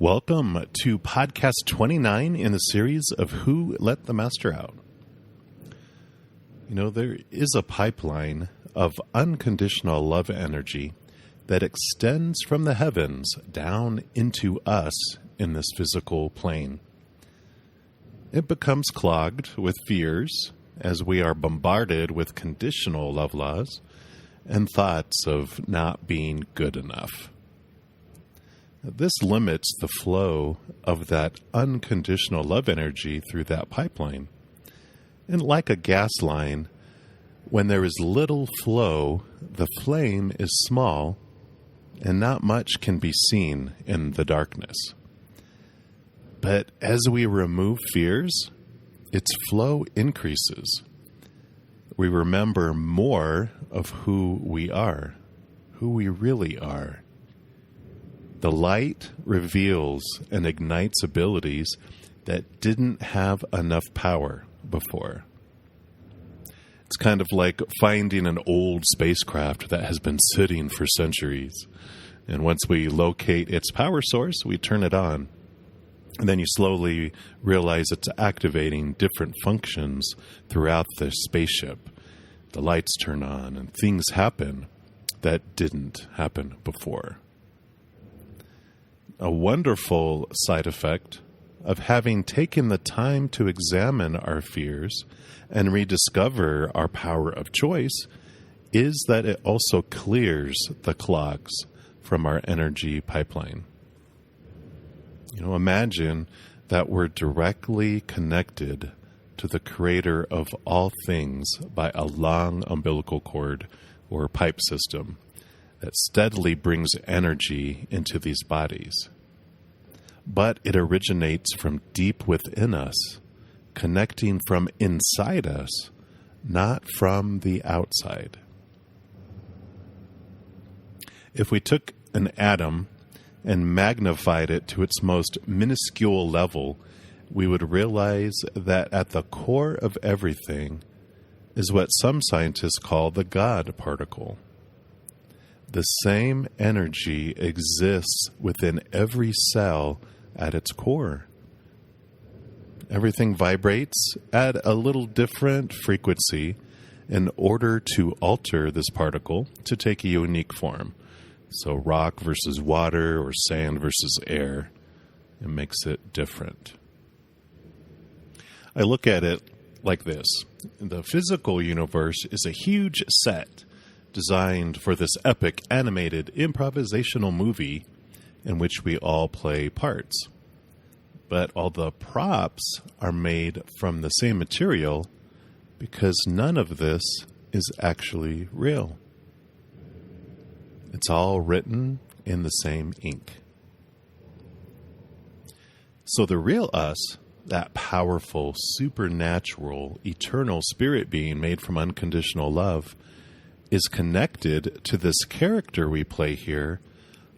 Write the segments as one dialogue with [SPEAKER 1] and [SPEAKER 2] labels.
[SPEAKER 1] Welcome to podcast 29 in the series of Who Let the Master Out. You know, there is a pipeline of unconditional love energy that extends from the heavens down into us in this physical plane. It becomes clogged with fears as we are bombarded with conditional love laws and thoughts of not being good enough. This limits the flow of that unconditional love energy through that pipeline. And like a gas line, when there is little flow, the flame is small and not much can be seen in the darkness. But as we remove fears, its flow increases. We remember more of who we are, who we really are. The light reveals and ignites abilities that didn't have enough power before. It's kind of like finding an old spacecraft that has been sitting for centuries. And once we locate its power source, we turn it on. And then you slowly realize it's activating different functions throughout the spaceship. The lights turn on and things happen that didn't happen before. A wonderful side effect of having taken the time to examine our fears and rediscover our power of choice is that it also clears the clogs from our energy pipeline. You know, imagine that we're directly connected to the creator of all things by a long umbilical cord or pipe system that steadily brings energy into these bodies. But it originates from deep within us, connecting from inside us, not from the outside. If we took an atom and magnified it to its most minuscule level, we would realize that at the core of everything is what some scientists call the God particle. The same energy exists within every cell at its core. Everything vibrates at a little different frequency in order to alter this particle to take a unique form. So rock versus water or sand versus air, it makes it different. I look at it like this. The physical universe is a huge set designed for this epic animated improvisational movie in which we all play parts. But all the props are made from the same material because none of this is actually real. It's all written in the same ink. So the real us, that powerful, supernatural, eternal spirit being made from unconditional love, is connected to this character we play here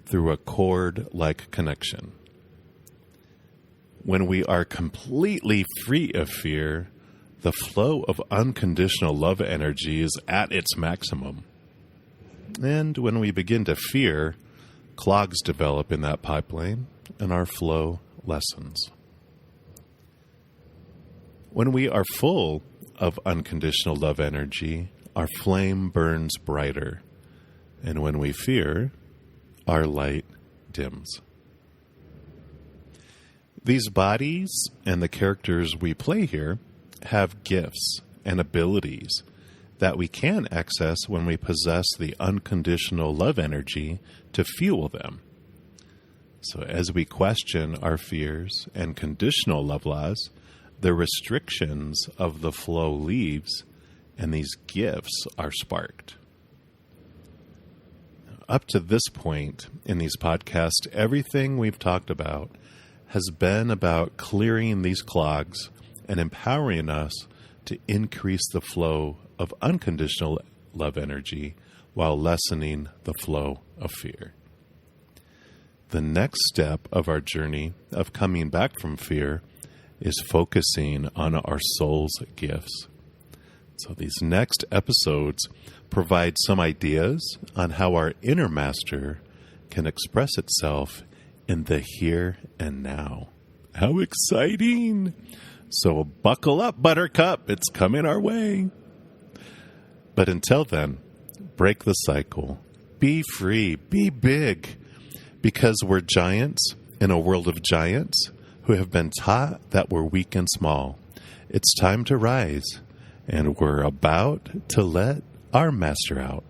[SPEAKER 1] through a cord-like connection. When we are completely free of fear, the flow of unconditional love energy is at its maximum. And when we begin to fear, clogs develop in that pipeline and our flow lessens. When we are full of unconditional love energy, our flame burns brighter. And when we fear, our light dims. These bodies and the characters we play here have gifts and abilities that we can access when we possess the unconditional love energy to fuel them. So as we question our fears and conditional love laws, the restrictions of the flow leaves and these gifts are sparked. Up to this point in these podcasts, everything we've talked about has been about clearing these clogs and empowering us to increase the flow of unconditional love energy while lessening the flow of fear. The next step of our journey of coming back from fear is focusing on our soul's gifts. So these next episodes provide some ideas on how our inner master can express itself in the here and now. How exciting! So buckle up, Buttercup. It's coming our way. But until then, break the cycle. Be free. Be big. Because we're giants in a world of giants who have been taught that we're weak and small. It's time to rise, and we're about to let our master out.